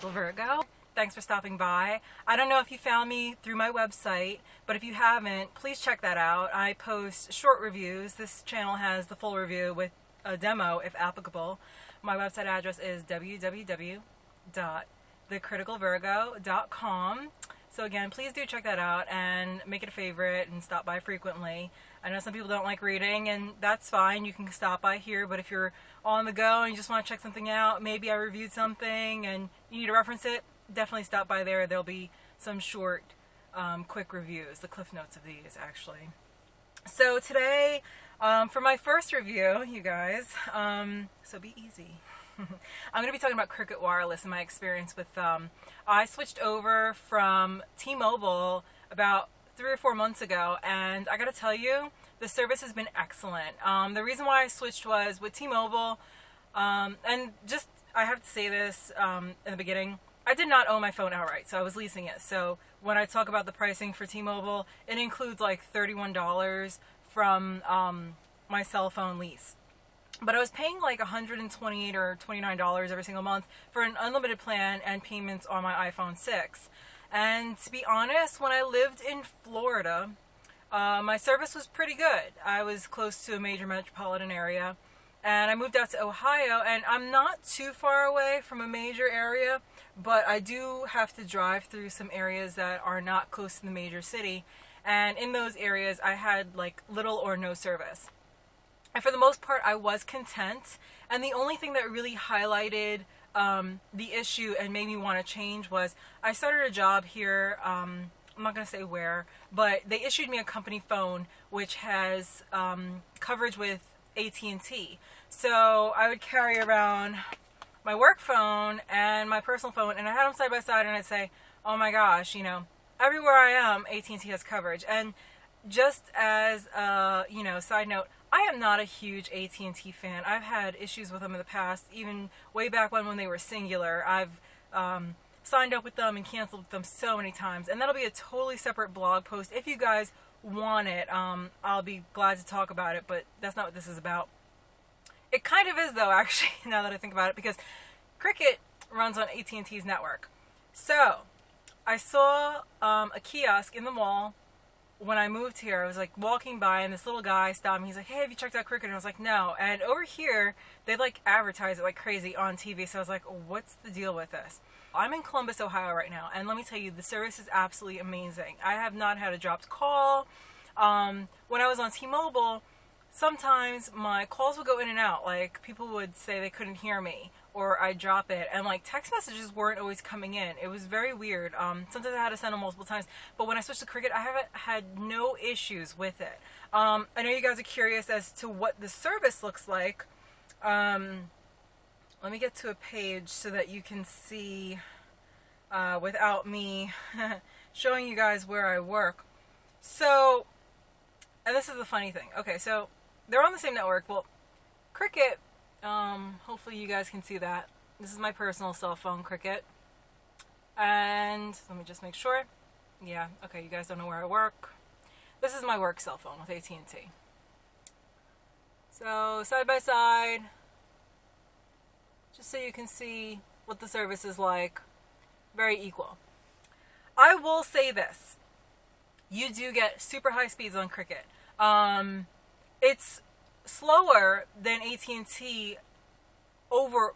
Critical Virgo. Thanks for stopping by. I don't know if you found me through my website, but if you haven't, please check that out. I post short reviews. This channel has the full review with a demo if applicable. My website address is www.thecriticalvirgo.com. So again, please do check that out and make it a favorite and stop by frequently. I know some people don't like reading, and that's fine. You can stop by here, but if you're on the go and you just want to check something out, maybe I reviewed something and you need to reference it, definitely stop by there. There'll be some short, quick reviews, the cliff notes of these actually. So today, for my first review, you guys, so be easy. I'm going to be talking about Cricket Wireless and my experience with them. I switched over from T-Mobile about 3 or 4 months ago, and I gotta tell you, the service has been excellent. The reason why I switched was with T-Mobile, and just, I have to say this in the beginning, I did not own my phone outright, so I was leasing it. So when I talk about the pricing for T-Mobile, it includes like $31 from my cell phone lease. But I was paying like $128 or $29 every single month for an unlimited plan and payments on my iPhone 6. And to be honest, when I lived in Florida, my service was pretty good. I was close to a major metropolitan area, and I moved out to Ohio, and I'm not too far away from a major area, but I do have to drive through some areas that are not close to the major city, and in those areas I had like little or no service. And for the most part, I was content, and the only thing that really highlighted the issue and made me want to change was I started a job here, I'm not going to say where, but they issued me a company phone which has coverage with AT&T. So I would carry around my work phone and my personal phone, and I had them side by side, and I'd say, oh my gosh, you know, everywhere I am, AT&T has coverage. And just as a, side note, I am not a huge AT&T fan. I've had issues with them in the past, even way back when they were Singular. I've signed up with them and canceled with them so many times, and that'll be a totally separate blog post. If you guys want it, I'll be glad to talk about it, but that's not what this is about. It kind of is, though, actually, now that I think about it, because Cricket runs on AT&T's network. So I saw a kiosk in the mall. When I moved here, I was like walking by, and this little guy stopped me. He's like, hey, have you checked out Cricket? And I was like, no. And over here, they like advertise it like crazy on TV. So I was like, what's the deal with this? I'm in Columbus, Ohio right now, and let me tell you, the service is absolutely amazing. I have not had a dropped call. When I was on T-Mobile, sometimes my calls would go in and out. Like, people would say they couldn't hear me, or I'd drop it, and like text messages weren't always coming in. It was very weird. Sometimes I had to send them multiple times, but when I switched to Cricket, I haven't had no issues with it. I know you guys are curious as to what the service looks like. Let me get to a page so that you can see without me showing you guys where I work. So, and this is the funny thing. Okay, so they're on the same network. Well, Cricket, hopefully you guys can see that. This is my personal cell phone, Cricket. And let me just make sure. Yeah, okay, you guys don't know where I work. This is my work cell phone with AT&T. So, side by side, just so you can see what the service is like. Very equal. I will say this. You do get super high speeds on Cricket. It's slower than AT&T over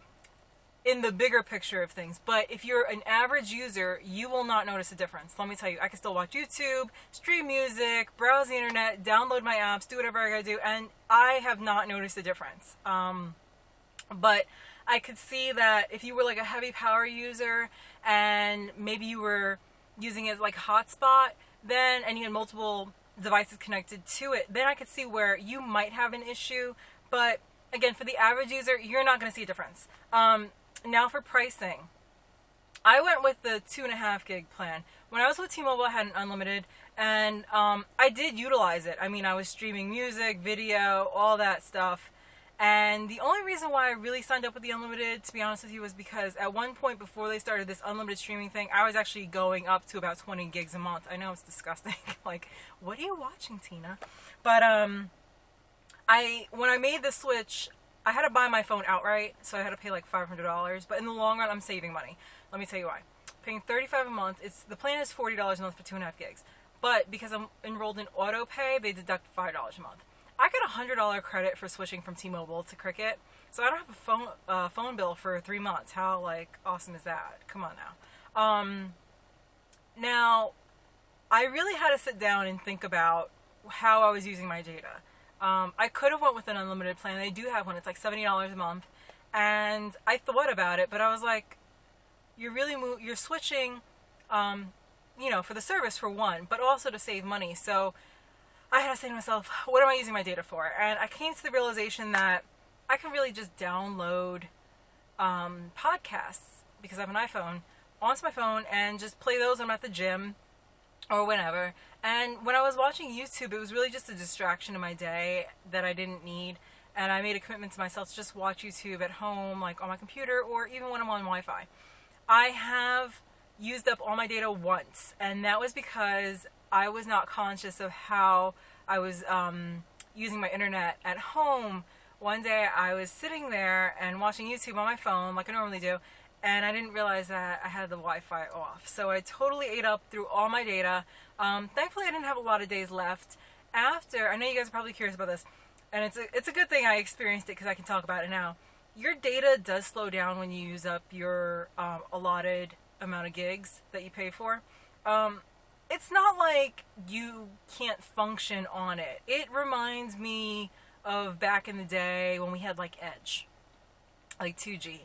in the bigger picture of things, but if you're an average user, you will not notice a difference. Let me tell you, I can still watch YouTube, stream music, browse the internet, download my apps, do whatever I gotta do, and I have not noticed a difference. But I could see that if you were like a heavy power user and maybe you were using it as like hotspot, then, and you had multiple devices connected to it, then I could see where you might have an issue. But again, for the average user, you're not going to see a difference. Now for pricing, I went with the 2.5 gig plan. When I was with T-Mobile, I had an unlimited, and I did utilize it. I mean, I was streaming music, video, all that stuff. And the only reason why I really signed up with the unlimited, to be honest with you, was because at one point before they started this unlimited streaming thing, I was actually going up to about 20 gigs a month. I know it's disgusting. Like, what are you watching, Tina? But when I made the switch, I had to buy my phone outright, so I had to pay like $500. But in the long run, I'm saving money. Let me tell you why. Paying $35 a month. The plan is $40 a month for 2.5 gigs. But because I'm enrolled in auto pay, they deduct $5 a month. I got a $100 credit for switching from T-Mobile to Cricket, so I don't have a phone bill for 3 months. How awesome is that? Come on now. Now, I really had to sit down and think about how I was using my data. I could have went with an unlimited plan. They do have one. It's like $70 a month, and I thought about it, but I was like, you're switching, for the service for one, but also to save money. So I had to say to myself, what am I using my data for? And I came to the realization that I can really just download podcasts, because I have an iPhone, onto my phone and just play those when I'm at the gym or whenever. And when I was watching YouTube, it was really just a distraction in my day that I didn't need. And I made a commitment to myself to just watch YouTube at home, like on my computer, or even when I'm on Wi-Fi. I have used up all my data once, and that was because I was not conscious of how I was using my internet at home. One day I was sitting there and watching YouTube on my phone like I normally do, and I didn't realize that I had the Wi-Fi off. So I totally ate up through all my data. Thankfully I didn't have a lot of days left. After, I know you guys are probably curious about this, and it's a good thing I experienced it because I can talk about it now. Your data does slow down when you use up your allotted amount of gigs that you pay for. It's not like you can't function on it. It reminds me of back in the day when we had like Edge, like 2G.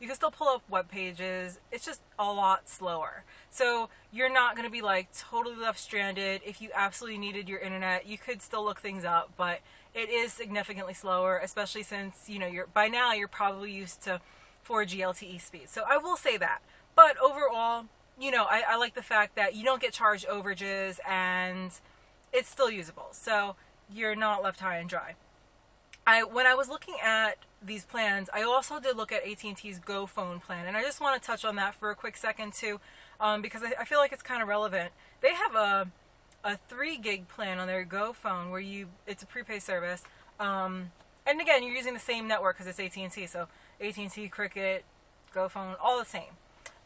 You can still pull up web pages. It's just a lot slower. So you're not going to be like totally left stranded. If you absolutely needed your internet, you could still look things up, but it is significantly slower, especially since, by now you're probably used to 4G LTE speeds. So I will say that. But overall, I like the fact that you don't get charged overages and it's still usable. So you're not left high and dry. When I was looking at these plans, I also did look at AT&T's Go Phone plan, and I just want to touch on that for a quick second too, because I feel like it's kind of relevant. They have a 3 gig plan on their Go Phone where it's a prepaid service, and again, you're using the same network because it's AT&T, so AT&T, Cricket, Go Phone, all the same.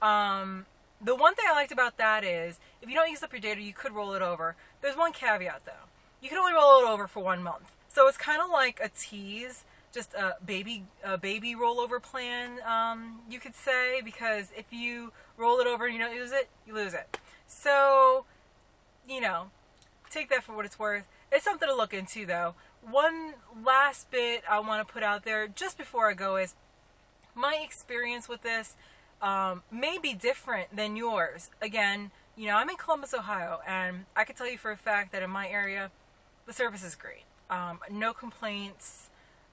The one thing I liked about that is if you don't use up your data, you could roll it over. There's one caveat though. You can only roll it over for 1 month. So it's kind of like a tease, just a baby rollover plan, you could say, because if you roll it over and you don't use it, you lose it. So, take that for what it's worth. It's something to look into though. One last bit I want to put out there just before I go is my experience with this may be different than yours. Again, I'm in Columbus, Ohio, and I can tell you for a fact that in my area, the service is great. No complaints.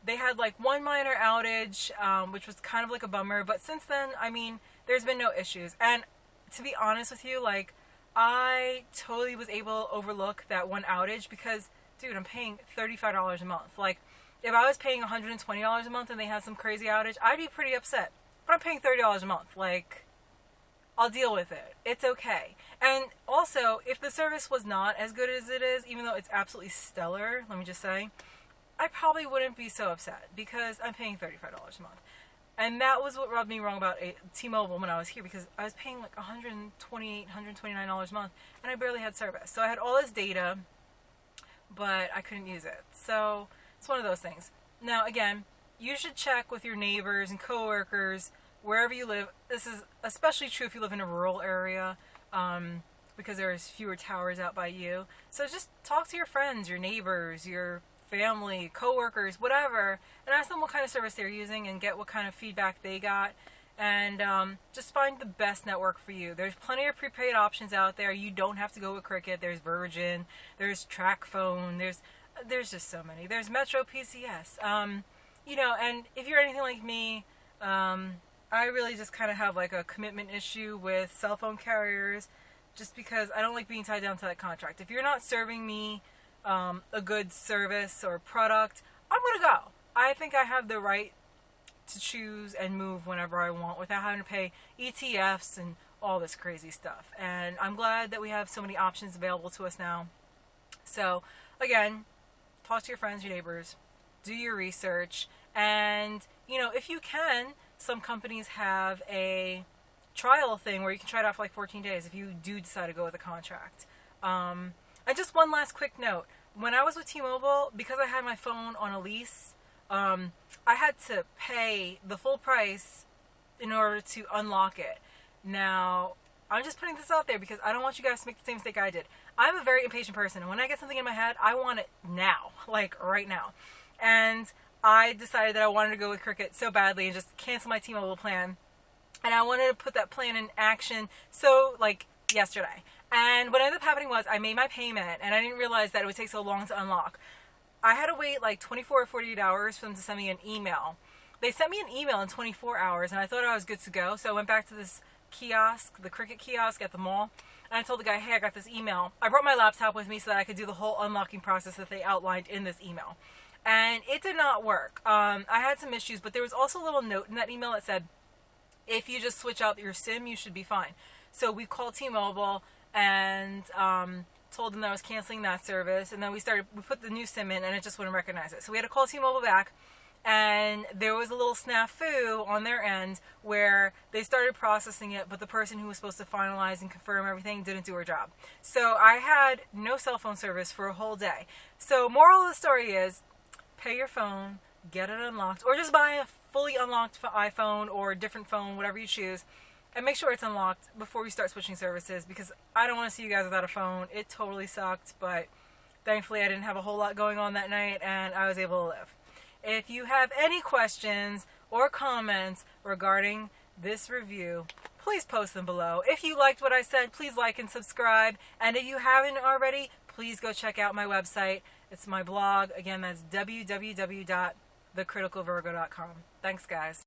They had like one minor outage, which was kind of like a bummer, but since then, there's been no issues. And to be honest with you, I totally was able to overlook that one outage because, dude, I'm paying $35 a month. If I was paying $120 a month and they had some crazy outage, I'd be pretty upset. But I'm paying $30 a month. I'll deal with it. It's okay. And also, if the service was not as good as it is, even though it's absolutely stellar, let me just say, I probably wouldn't be so upset because I'm paying $35 a month. And that was what rubbed me wrong about T-Mobile when I was here, because I was paying like $128, $129 a month, and I barely had service. So I had all this data, but I couldn't use it. So it's one of those things. Now, again, you should check with your neighbors and coworkers wherever you live. This is especially true if you live in a rural area, because there's fewer towers out by you. So just talk to your friends, your neighbors, your family, coworkers, whatever, and ask them what kind of service they're using and get what kind of feedback they got, and just find the best network for you. There's plenty of prepaid options out there. You don't have to go with Cricket. There's Virgin, there's TracFone, there's just so many. There's Metro PCS. And if you're anything like me, I really just kind of have like a commitment issue with cell phone carriers, just because I don't like being tied down to that contract. If you're not serving me a good service or product, I'm going to go. I think I have the right to choose and move whenever I want without having to pay ETFs and all this crazy stuff. And I'm glad that we have so many options available to us now. So, again, talk to your friends, your neighbors, do your research, and, if you can, some companies have a trial thing where you can try it out for like 14 days if you do decide to go with a contract. And just one last quick note. When I was with T-Mobile, because I had my phone on a lease, I had to pay the full price in order to unlock it. Now, I'm just putting this out there because I don't want you guys to make the same mistake I did. I'm a very impatient person, and when I get something in my head, I want it now, like right now. And I decided that I wanted to go with Cricket so badly and just cancel my T-Mobile plan. And I wanted to put that plan in action so, like, yesterday. And what ended up happening was I made my payment, and I didn't realize that it would take so long to unlock. I had to wait like 24 or 48 hours for them to send me an email. They sent me an email in 24 hours, and I thought I was good to go. So I went back to this kiosk, the Cricket kiosk at the mall, and I told the guy, hey, I got this email. I brought my laptop with me so that I could do the whole unlocking process that they outlined in this email. And it did not work. I had some issues, but there was also a little note in that email that said, if you just switch out your SIM, you should be fine. So we called T-Mobile and told them that I was canceling that service, and then we put the new SIM in, and it just wouldn't recognize it. So we had to call T-Mobile back, and there was a little snafu on their end where they started processing it, but the person who was supposed to finalize and confirm everything didn't do her job. So I had no cell phone service for a whole day. So moral of the story is, pay your phone, get it unlocked, or just buy a fully unlocked iPhone or a different phone, whatever you choose, and make sure it's unlocked before we start switching services, because I don't want to see you guys without a phone. It totally sucked, but thankfully I didn't have a whole lot going on that night, and I was able to live. If you have any questions or comments regarding this review, please post them below. If you liked what I said, please like and subscribe. And if you haven't already, please go check out my website. It's my blog. Again, that's www.thecriticalvirgo.com. Thanks, guys.